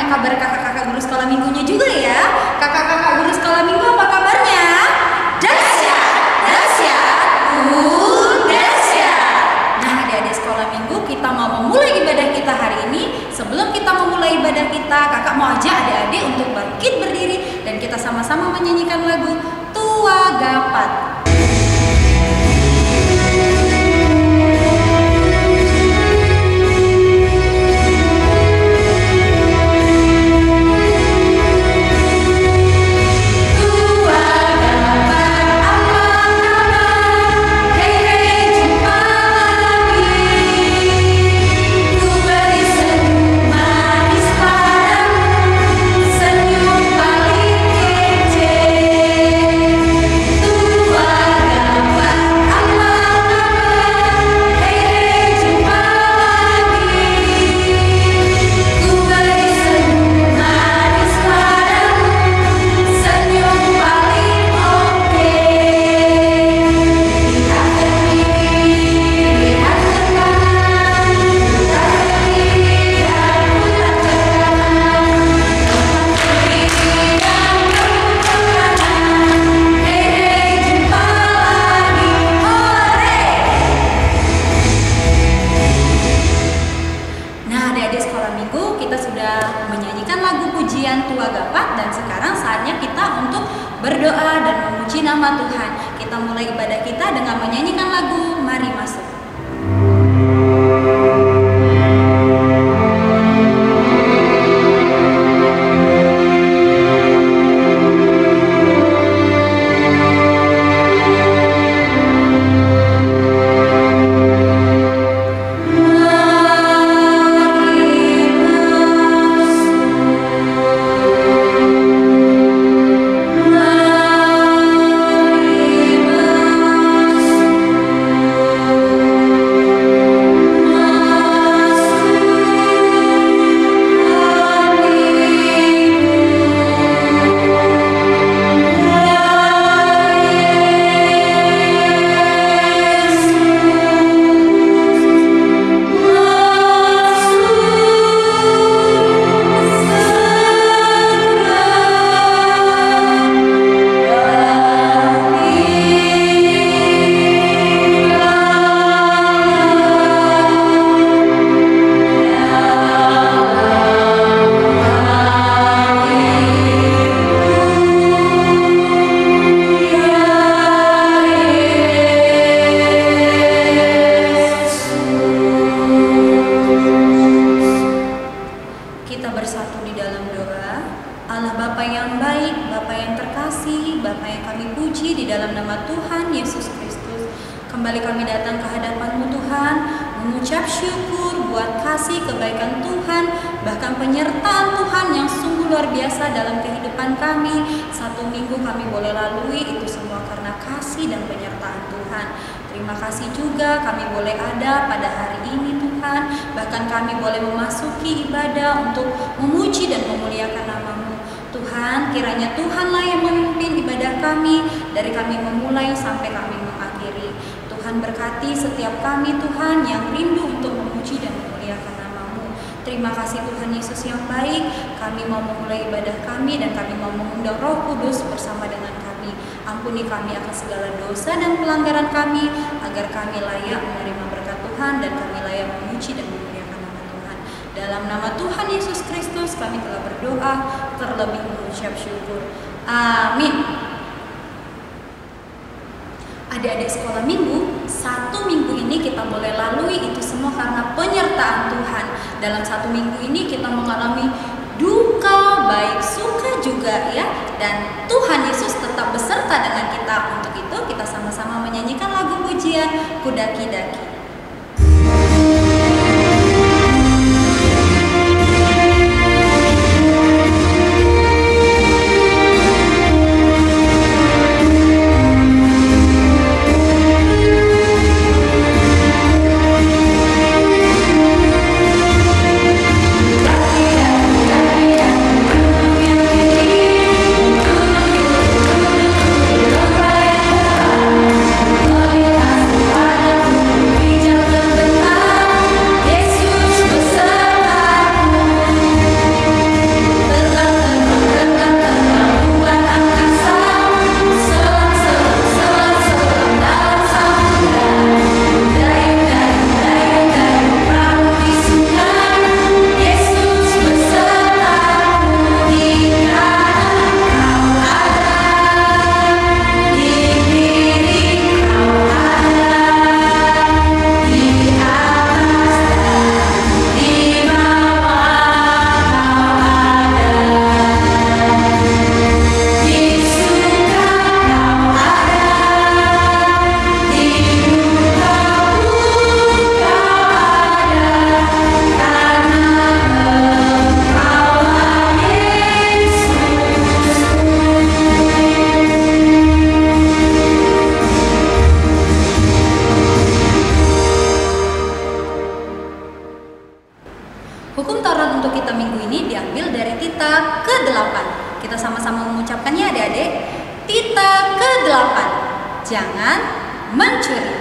tanya kabar kakak-kakak guru sekolah minggunya juga ya. Kakak-kakak guru sekolah minggu apa kabarnya? Dahsyat, dahsyat, dahsyat. Nah, adik-adik sekolah minggu, kita mau memulai ibadah kita hari ini. Sebelum kita memulai ibadah kita, kakak mau ajak adik-adik untuk bangkit berdiri dan kita sama-sama menyanyikan lagu Tua Gapat. Tua Gapat, dan sekarang saatnya kita untuk berdoa dan memuji nama Tuhan. Kita mulai ibadah kita dengan menyanyikan lagu Mari Masuk. Kembali kami datang ke hadapan-Mu Tuhan, mengucap syukur buat kasih kebaikan Tuhan, bahkan penyertaan Tuhan yang sungguh luar biasa dalam kehidupan kami. Satu minggu kami boleh lalui, itu semua karena kasih dan penyertaan Tuhan. Terima kasih juga kami boleh ada pada hari ini Tuhan, bahkan kami boleh memasuki ibadah untuk memuji dan memuliakan nama-Mu. Tuhan, kiranya Tuhanlah yang memimpin ibadah kami, dari kami memulai sampai kami mengakhiri. Tuhan berkati setiap kami Tuhan yang rindu untuk memuji dan memuliakan nama-Mu. Terima kasih Tuhan Yesus yang baik. Kami mau memulai ibadah kami dan kami mau mengundang Roh Kudus bersama dengan kami. Ampuni kami akan segala dosa dan pelanggaran kami, agar kami layak menerima berkat Tuhan dan kami layak memuji dan memuliakan nama Tuhan. Dalam nama Tuhan Yesus Kristus kami telah berdoa, terlebih mengucap syukur. Amin. Adik-adik sekolah minggu, satu minggu ini kita boleh lalui itu semua karena penyertaan Tuhan. Dalam satu minggu ini kita mengalami duka, baik suka juga ya. Dan Tuhan Yesus tetap beserta dengan kita. Untuk itu kita sama-sama menyanyikan lagu pujian Kudaki-daki. Hukum Taurat untuk kita minggu ini diambil dari Tita ke-8. Kita sama-sama mengucapkannya adik-adik. Tita ke-8. Jangan mencuri.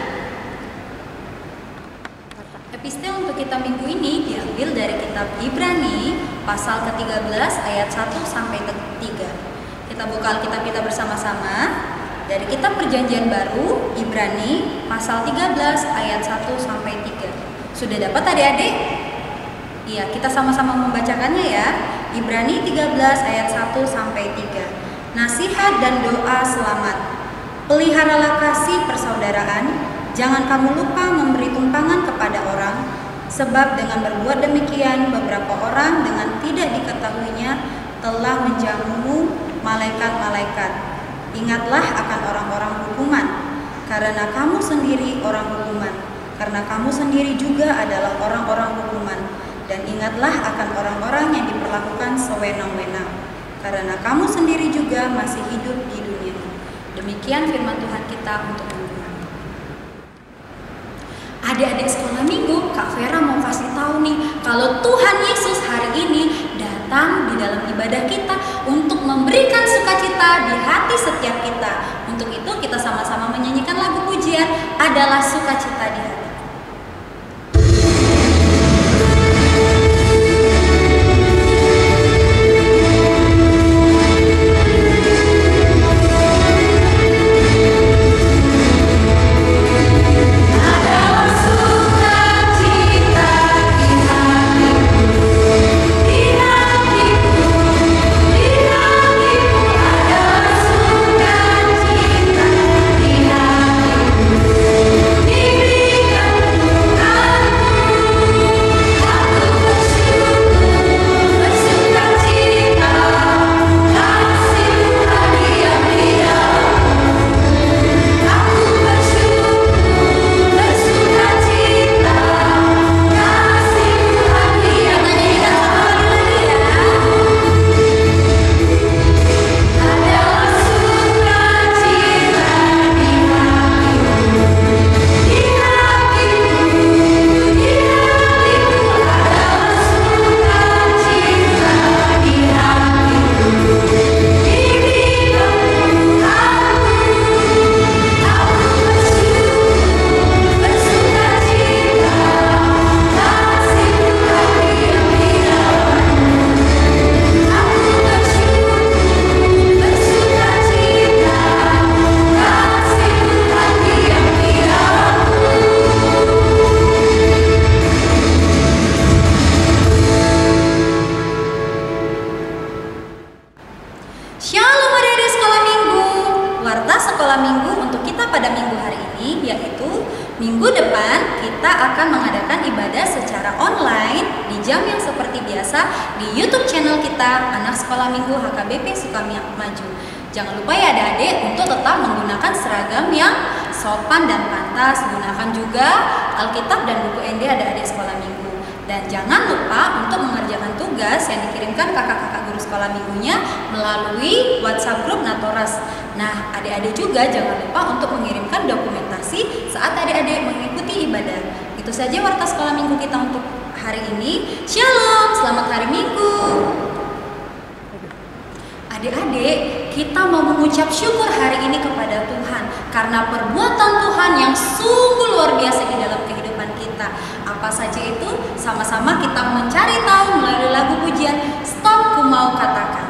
Epistel untuk kita minggu ini diambil dari kitab Ibrani pasal ke-13 ayat 1 sampai 3. Kita buka Alkitab kita bersama-sama. Dari kitab Perjanjian Baru Ibrani pasal 13 ayat 1 sampai 3. Sudah dapat adik-adik? Iya, kita sama-sama membacakannya ya. Ibrani 13 ayat 1 sampai 3. Nasihat dan doa selamat. Peliharalah kasih persaudaraan, jangan kamu lupa memberi tumpangan kepada orang, sebab dengan berbuat demikian beberapa orang dengan tidak diketahuinya telah menjamu malaikat-malaikat. Ingatlah akan orang-orang hukuman, karena kamu sendiri orang hukuman, karena kamu sendiri juga adalah orang-orang hukuman. Dan ingatlah akan orang-orang yang diperlakukan sewenang-wenang, karena kamu sendiri juga masih hidup di dunia. Demikian firman Tuhan kita untuk minggu ini. Adik-adik sekolah minggu, Kak Vera mau kasih tahu nih, kalau Tuhan Yesus hari ini datang di dalam ibadah kita untuk memberikan sukacita di hati setiap kita. Untuk itu kita sama-sama menyanyikan lagu pujian Adalah Sukacita di Hati. Minggu depan kita akan mengadakan ibadah secara online di jam yang seperti biasa di YouTube channel kita Anak Sekolah Minggu HKBP Sukamaju. Jangan lupa ya adik-adik untuk tetap menggunakan seragam yang sopan dan pantas. Gunakan juga Alkitab dan buku ND adik-adik sekolah minggu. Dan jangan lupa untuk mengerjakan tugas yang dikirimkan kakak-kakak guru sekolah minggunya melalui WhatsApp grup Natoras. Nah, adik-adik juga jangan lupa untuk mengirimkan dokumentasi saat adik-adik mengikuti ibadah. Itu saja warta sekolah minggu kita untuk hari ini. Shalom, selamat hari Minggu. Adik-adik, kita mau mengucap syukur hari ini kepada Tuhan karena perbuatan Tuhan yang sungguh luar biasa di dalam kehidupan kita. Apa saja itu? Sama-sama kita mencari tahu melalui lagu pujian Stop Ku Mau Katakan.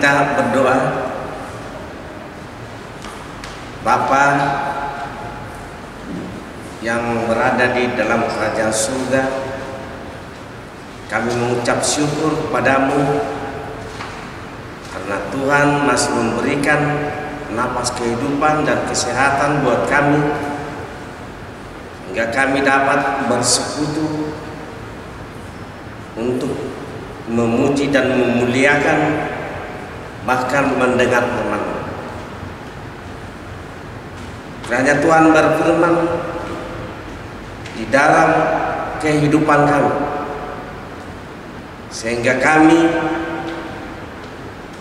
kita berdoa. Bapa yang berada di dalam kerajaan surga, kami mengucap syukur kepadamu karena Tuhan masih memberikan napas kehidupan dan kesehatan buat kami, hingga kami dapat bersekutu untuk memuji dan memuliakan, bahkan mendengar firman. Kiranya Tuhan berfirman di dalam kehidupan kami, sehingga kami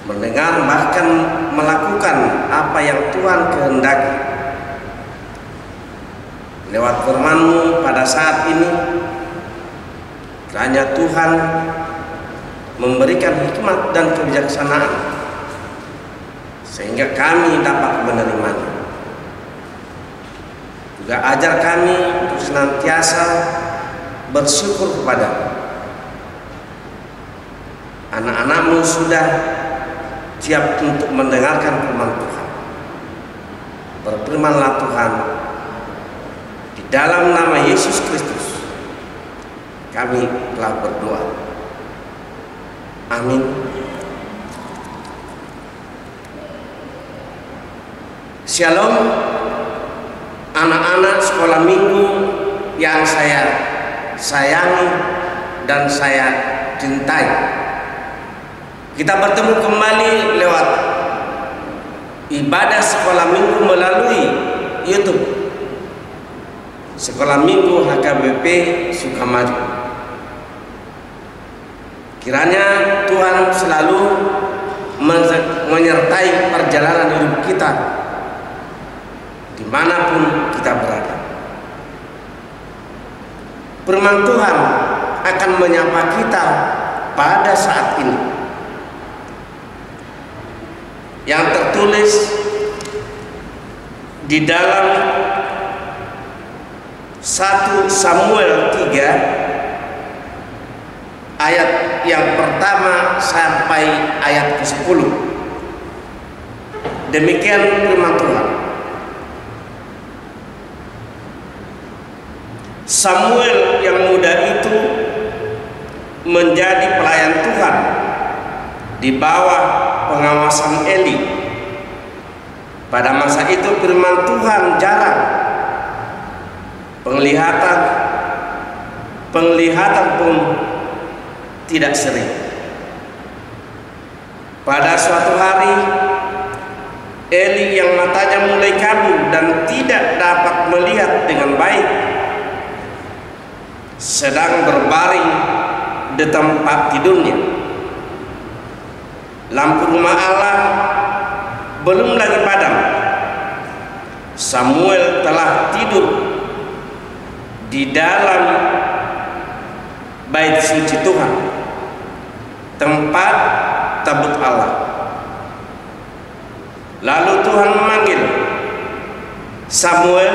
mendengar bahkan melakukan apa yang Tuhan kehendaki. Lewat firman-Mu pada saat ini, kiranya Tuhan memberikan hikmat dan kebijaksanaan sehingga kami dapat menerimanya. Juga ajar kami untuk senantiasa bersyukur kepada anak-anak-Mu sudah siap untuk mendengarkan firman Tuhan. Berfirmanlah Tuhan, di dalam nama Yesus Kristus kami telah berdoa. Amin. Shalom, anak-anak sekolah minggu yang saya sayangi dan saya cintai. Kita bertemu kembali lewat ibadah sekolah minggu melalui YouTube Sekolah Minggu HKBP Sukamaju. Kiranya Tuhan selalu menyertai perjalanan hidup kita dimanapun kita berada. Firman Tuhan akan menyapa kita pada saat ini, yang tertulis di dalam 1 Samuel 3 ayat yang pertama sampai ayat ke-10. Demikian firman Tuhan. Samuel yang muda itu menjadi pelayan Tuhan di bawah pengawasan Eli. Pada masa itu firman Tuhan jarang, penglihatan pun tidak sering. Pada suatu hari, Eli yang matanya mulai kabur dan tidak dapat melihat dengan baik sedang berbaring di tempat tidurnya. Lampu rumah Allah belum lagi padam. Samuel telah tidur di dalam bait suci Tuhan, tempat tabut Allah. Lalu Tuhan memanggil, Samuel,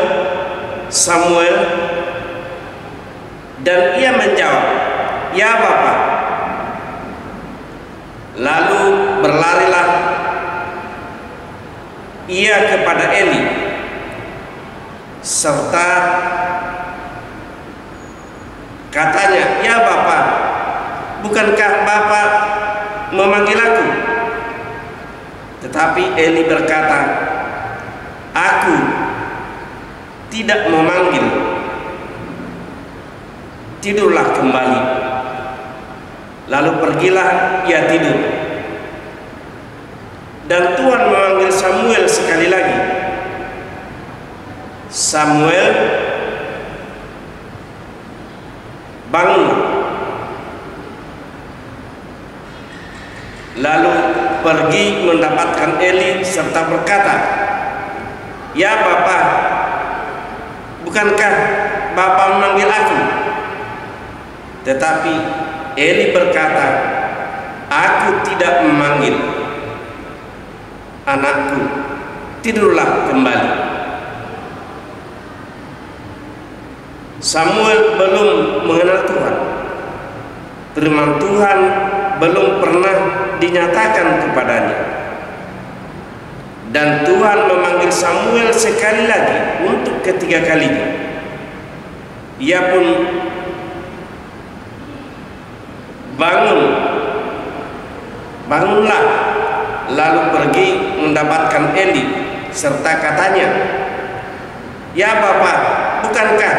Samuel, dan ia menjawab, ya Bapa. Lalu berlarilah ia kepada Eli serta katanya, ya Bapa, bukankah Bapa memanggil aku? Tetapi Eli berkata, aku tidak memanggil. Tidurlah kembali. Lalu pergilah ia tidur. Dan Tuhan memanggil Samuel sekali lagi. Samuel, bangun. Lalu pergi mendapatkan Eli serta berkata, ya Bapa, bukankah Bapa memanggil aku? Tetapi Eli berkata, aku tidak memanggil. Anakku, tidurlah kembali. Samuel belum mengenal Tuhan. Firman Tuhan belum pernah dinyatakan kepadanya. Dan Tuhan memanggil Samuel sekali lagi untuk ketiga kalinya. Ia pun bangunlah, lalu pergi mendapatkan Eli, serta katanya, "Ya Bapa, bukankah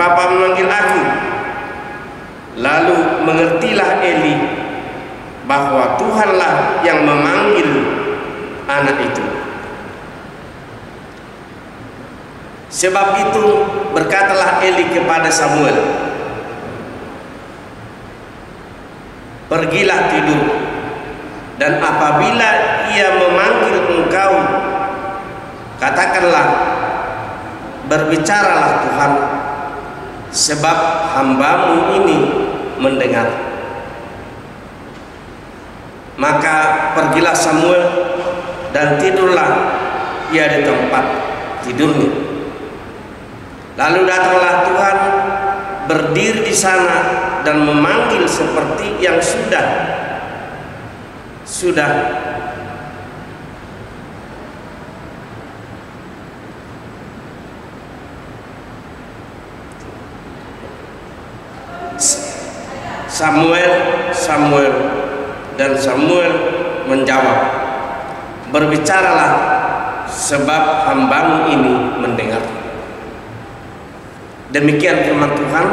Bapa memanggil aku?" Lalu mengertilah Eli bahwa Tuhanlah yang memanggil anak itu. Sebab itu berkatalah Eli kepada Samuel, "Pergilah tidur, dan apabila ia memanggil engkau, katakanlah, berbicaralah Tuhan, sebab hambamu ini mendengar." Maka pergilah Samuel dan tidurlah ia di tempat tidurnya. Lalu datanglah Tuhan, berdiri di sana dan memanggil seperti yang sudah Samuel, Samuel. Dan Samuel menjawab, "Berbicaralah, sebab hambamu ini mendengar." Demikian firman Tuhan.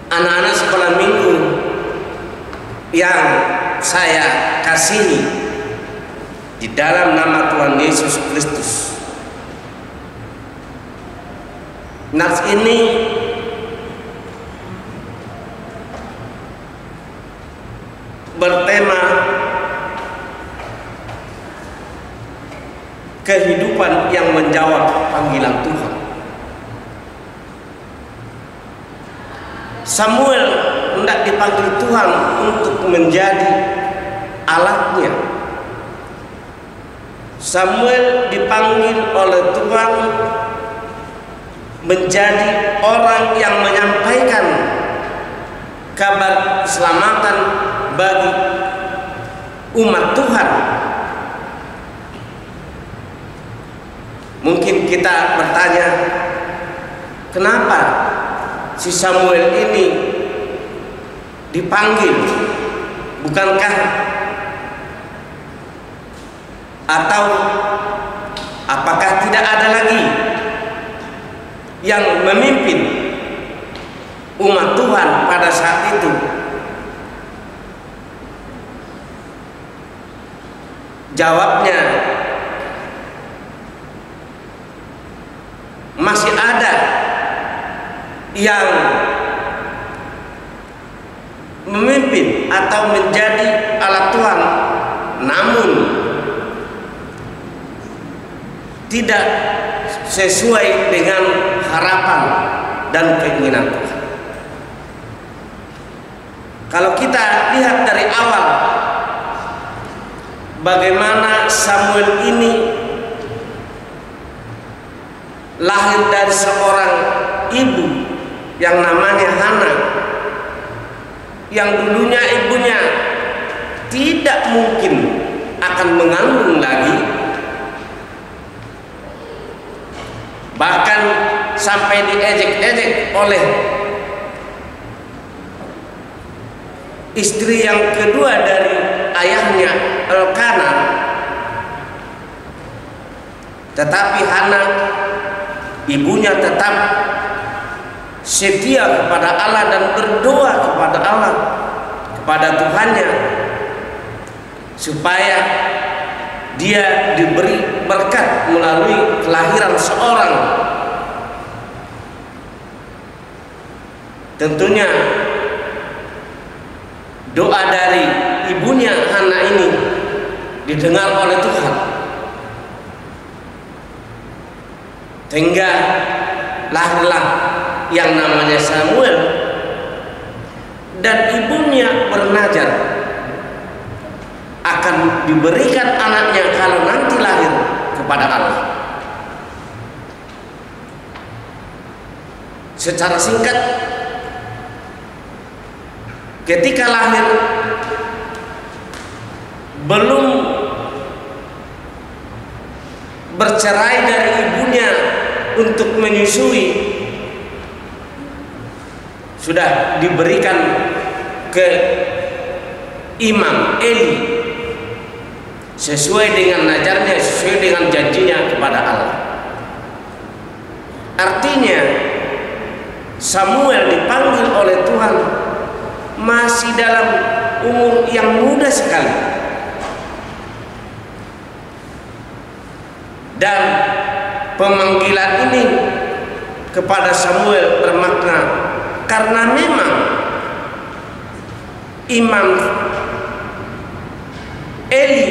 Anak-anak sekolah minggu yang saya kasihi di dalam nama Tuhan Yesus Kristus, nats ini bertema kehidupan yang menjawab panggilan Tuhan. Samuel hendak dipanggil Tuhan untuk menjadi alatnya. Samuel dipanggil oleh Tuhan menjadi orang yang menyampaikan kabar keselamatan bagi umat Tuhan. Mungkin kita bertanya, kenapa si Samuel ini dipanggil? Bukankah atau apakah tidak ada lagi yang memimpin umat Tuhan pada saat itu? Jawabnya, masih ada yang memimpin atau menjadi alat Tuhan, namun tidak sesuai dengan harapan dan keinginan Tuhan. Kalau kita lihat dari awal bagaimana Samuel ini lahir dari seorang ibu yang namanya Hana, yang dulunya ibunya tidak mungkin akan mengandung lagi, bahkan sampai diejek-ejek oleh istri yang kedua dari ayahnya, Elkana. Tetapi Hana, ibunya, tetap setia kepada Allah dan berdoa kepada Allah, kepada Tuhannya, supaya dia diberi berkat melalui kelahiran seorang. Tentunya doa dari ibunya Hana ini didengar oleh Tuhan, sehingga lahirlah yang namanya Samuel, dan ibunya bernazar akan diberikan anaknya kalau nanti lahir kepada Allah. Secara singkat, ketika lahir belum bercerai dari ibunya untuk menyusui, sudah diberikan ke Imam Eli sesuai dengan najarnya, sesuai dengan janjinya kepada Allah. Artinya Samuel dipanggil oleh Tuhan masih dalam umur yang muda sekali, dan pemanggilan ini kepada Samuel bermakna karena memang Imam Eli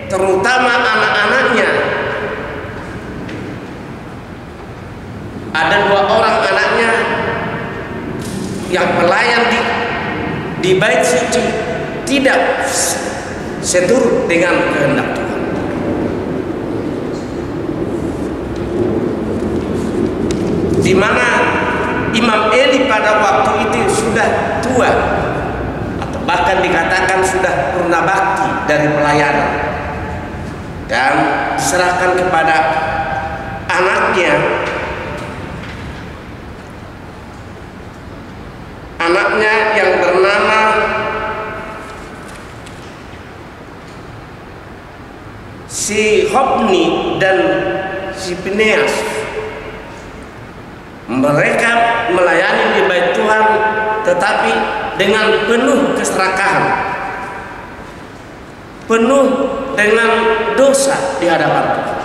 terutama anak-anaknya, ada 2 orang anaknya yang pelayan di bait suci tidak seturut dengan kehendak Tuhan. Di mana Imam Eli pada waktu itu sudah tua, atau bahkan dikatakan sudah purna bakti dari pelayanan, dan diserahkan kepada anaknya yang bernama si Hofni dan si Pineas. Mereka melayani di bait Tuhan, tetapi dengan penuh keserakahan, penuh dengan dosa di hadapan Tuhan.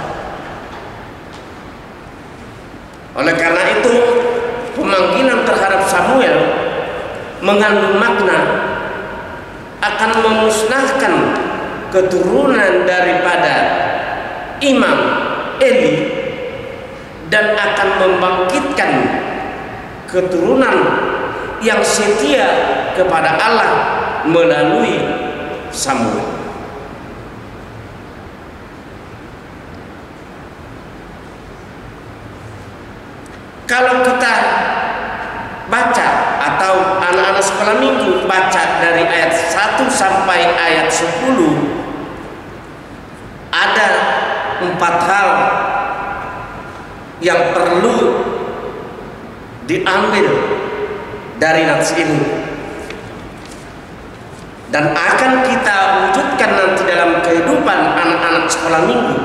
Oleh karena itu, pemanggilan terhadap Samuel mengandung makna akan memusnahkan keturunan daripada Imam Eli dan akan membangkitkan keturunan yang setia kepada Allah melalui Samuel. Kalau kita baca atau anak-anak sekolah minggu baca dari ayat 1 sampai ayat 10, ada 4 hal yang perlu diambil dari nats ini dan akan kita wujudkan nanti dalam kehidupan anak-anak sekolah minggu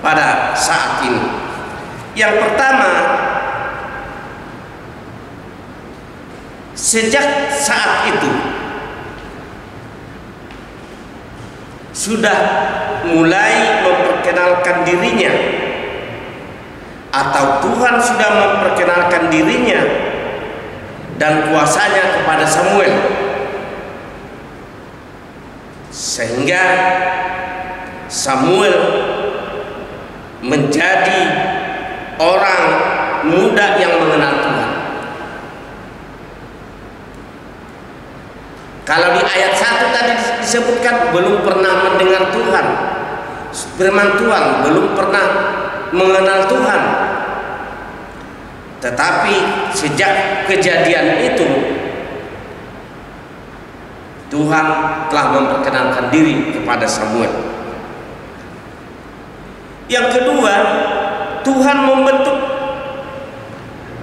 pada saat ini. Yang pertama, sejak saat itu sudah mulai memperkenalkan dirinya, atau Tuhan sudah memperkenalkan dirinya dan kuasanya kepada Samuel, sehingga Samuel menjadi orang muda yang mengenal Tuhan. Kalau di ayat 1 tadi disebutkan belum pernah mendengar Tuhan, firman Tuhan, belum pernah mengenal Tuhan. Tetapi sejak kejadian itu Tuhan telah memperkenalkan diri kepada Samuel. Yang kedua, Tuhan membentuk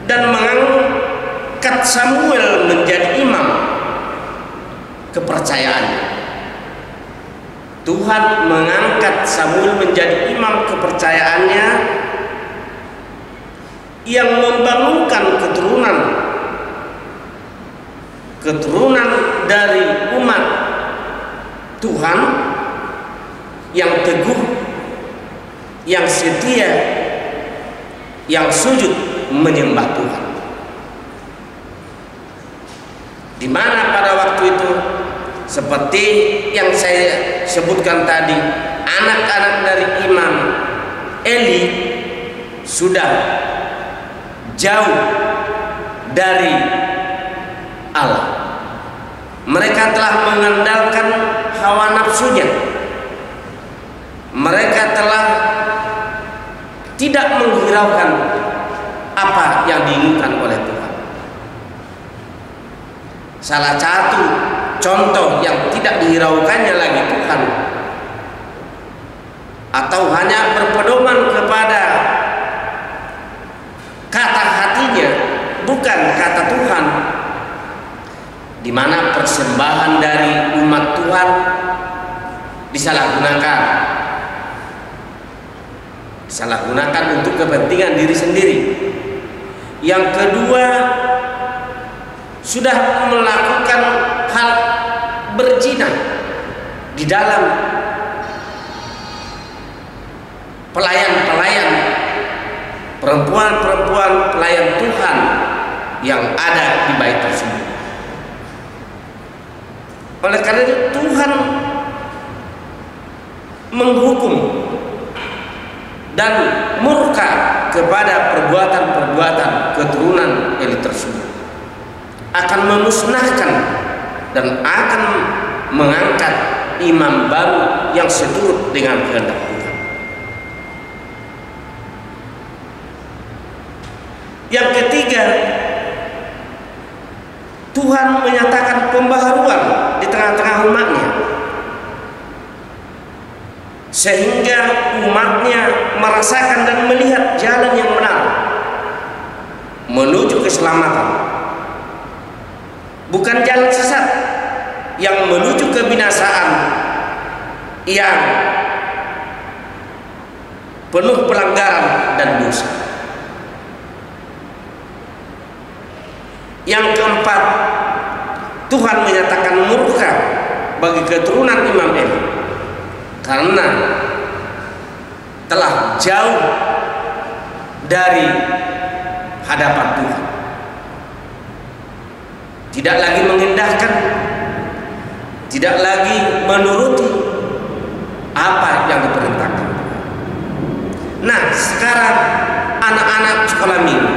dan mengangkat Samuel menjadi imam kepercayaannya. Tuhan mengangkat Samuel menjadi imam kepercayaannya yang membangunkan keturunan dari umat Tuhan yang teguh, yang setia, yang sujud menyembah Tuhan. Di mana pada waktu itu, seperti yang saya sebutkan tadi, anak-anak dari Imam Eli sudah jauh dari Allah. Mereka telah mengandalkan hawa nafsunya. Mereka telah tidak menghiraukan apa yang diinginkan oleh Tuhan. salah satu contoh yang tidak dihiraukannya lagi Tuhan, atau hanya berpedoman kepada kata hatinya, bukan kata Tuhan, di mana persembahan dari umat Tuhan disalahgunakan untuk kepentingan diri sendiri. Yang kedua, sudah melakukan hal berzina di dalam pelayan-pelayan, perempuan-perempuan pelayan Tuhan yang ada di bait tersebut. Oleh karena itu Tuhan menghukum dan murka kepada perbuatan-perbuatan keturunan elit tersebut, akan memusnahkan dan akan mengangkat imam baru yang seturut dengan kehendak Tuhan. Yang ketiga, Tuhan menyatakan pembaharuan di tengah-tengah umatnya, sehingga umatnya merasakan dan melihat jalan yang benar menuju keselamatan, bukan jalan sesat yang menuju kebinasaan yang penuh pelanggaran dan dosa. Yang keempat, Tuhan menyatakan murka bagi keturunan Imam Eli karena telah jauh dari hadapan Tuhan, tidak lagi mengindahkan, tidak lagi menuruti apa yang diperintahkan. Nah, sekarang anak-anak sekolah minggu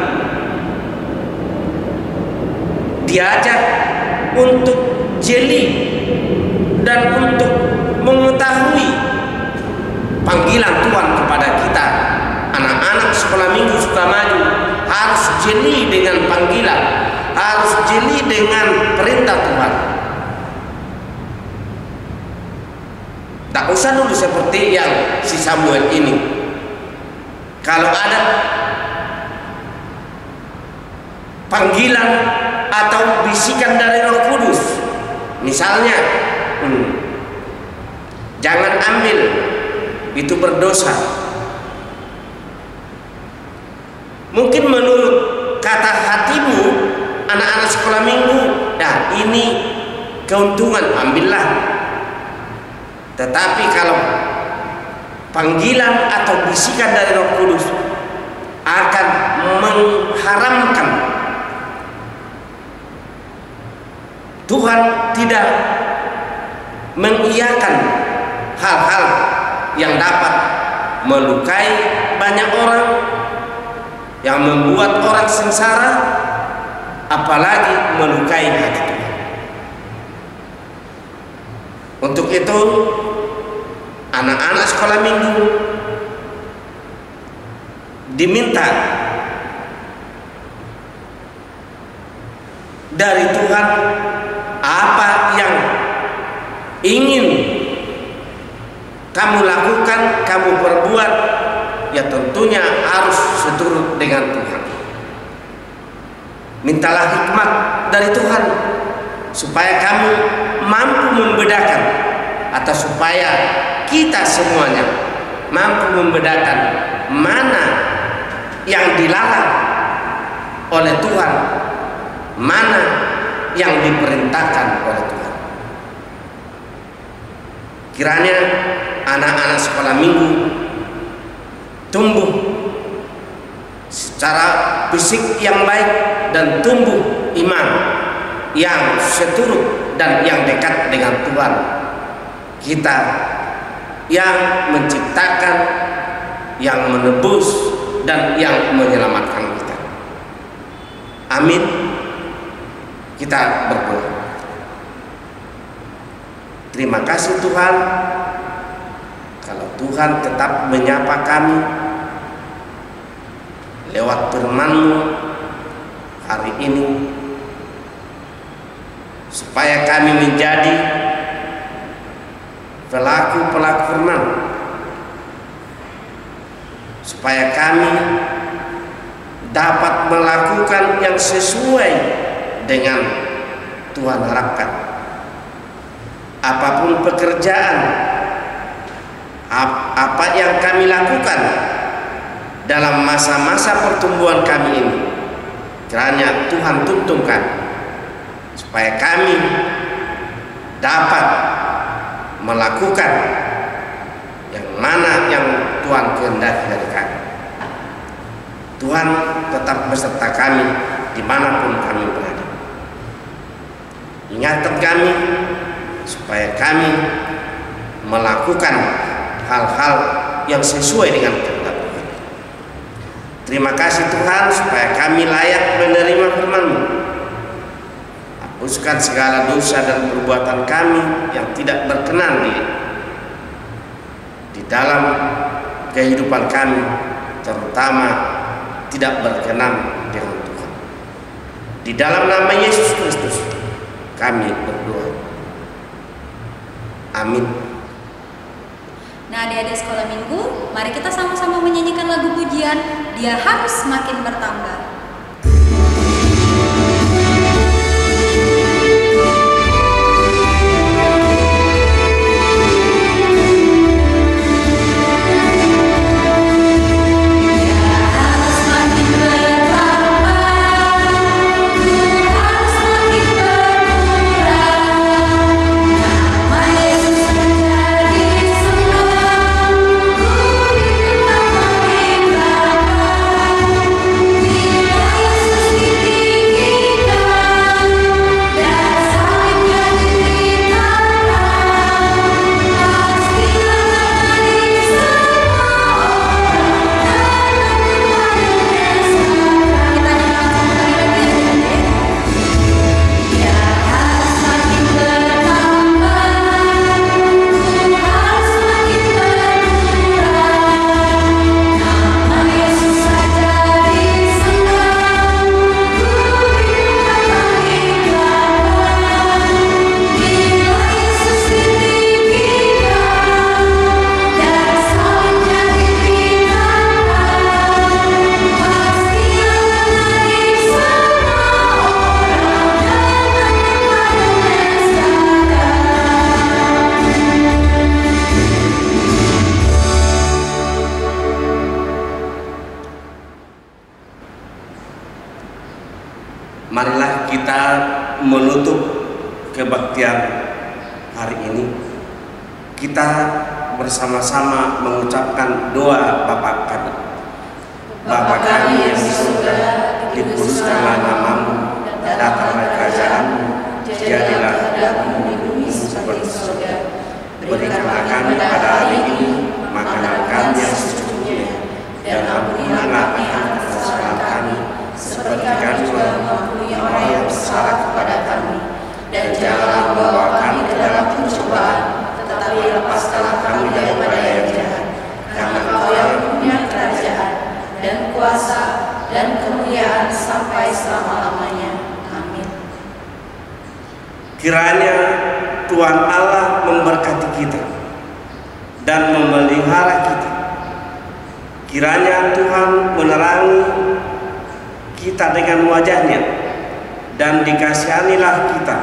diajak untuk jeli dan untuk mengetahui panggilan Tuhan kepada kita. Anak-anak sekolah minggu Sukamaju harus jeli dengan panggilan, harus jeli dengan perintah Tuhan. Tak usah dulu seperti yang si Samuel ini. Kalau ada panggilan atau bisikan dari Roh Kudus, misalnya jangan ambil, itu berdosa. Mungkin menurut kata hatimu, anak-anak sekolah minggu, nah ini keuntungan, ambillah. Tetapi kalau panggilan atau bisikan dari Roh Kudus akan mengharamkan, Tuhan tidak mengiyakan hal-hal yang dapat melukai banyak orang, yang membuat orang sengsara, apalagi melukai hati Tuhan. Untuk itu, anak-anak sekolah minggu diminta dari Tuhan apa yang ingin kamu lakukan, kamu perbuat, ya tentunya harus seturut dengan Tuhan. Mintalah hikmat dari Tuhan supaya kamu mampu membedakan, atau supaya kita semuanya mampu membedakan mana yang dilarang oleh Tuhan, mana yang diperintahkan oleh Tuhan. Kiranya anak-anak sekolah minggu tumbuh secara fisik yang baik dan tumbuh iman yang seturut dan yang dekat dengan Tuhan kita, yang menciptakan, yang menebus, dan yang menyelamatkan kita. Amin. Kita berdoa. Terima kasih Tuhan, kalau Tuhan tetap menyapa kami lewat firman-Mu hari ini, supaya kami menjadi pelaku-pelaku firman, supaya kami dapat melakukan yang sesuai dengan Tuhan harapkan. Apapun pekerjaan, apa yang kami lakukan dalam masa-masa pertumbuhan kami ini, kiranya Tuhan tuntunkan supaya kami dapat melakukan yang mana yang Tuhan kehendaki dari kami. Tuhan tetap beserta kami dimanapun kami berada. Ingatkan kami supaya kami melakukan hal-hal yang sesuai dengan kehendak Tuhan. Terima kasih Tuhan supaya kami layak menerima firman-Mu. Hapuskan segala dosa dan perbuatan kami yang tidak berkenan di dalam kehidupan kami, terutama tidak berkenan dengan Tuhan. Di dalam nama Yesus Kristus kami berdoa. Amin. Nah, adik-adik sekolah minggu, mari kita sama-sama menyanyikan lagu pujian Dia Harus Semakin Bertambah. Marilah kita menutup kebaktian hari ini. Kita bersama-sama mengucapkan doa Bapa kami. Bapa kami yang di surga, dikuduskanlah nama-Mu, datanglah kerajaan-Mu, jadilah kehendakmu di bumi seperti di surga. Berikanlah kami pada hari ini makanan kami yang secukupnya, dan ampunilah kesalahan kami, seperti kami mengampuni orang yang bersalah kepada kami, dan janganlah membawa kami ke dalam pencobaan, tetapi lepaskanlah kami daripada yang jahat. Karena Engkau yang punya kerajaan dan kuasa dan kemuliaan sampai selama-lamanya. Amin. Kiranya Tuhan Allah memberkati kita dan memelihara kita. Kiranya Tuhan menerangi kita dengan wajah-Nya dan dikasihanilah kita.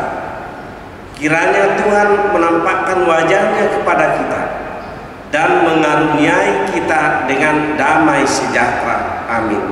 Kiranya Tuhan menampakkan wajah-Nya kepada kita dan mengaruniai kita dengan damai sejahtera. Amin.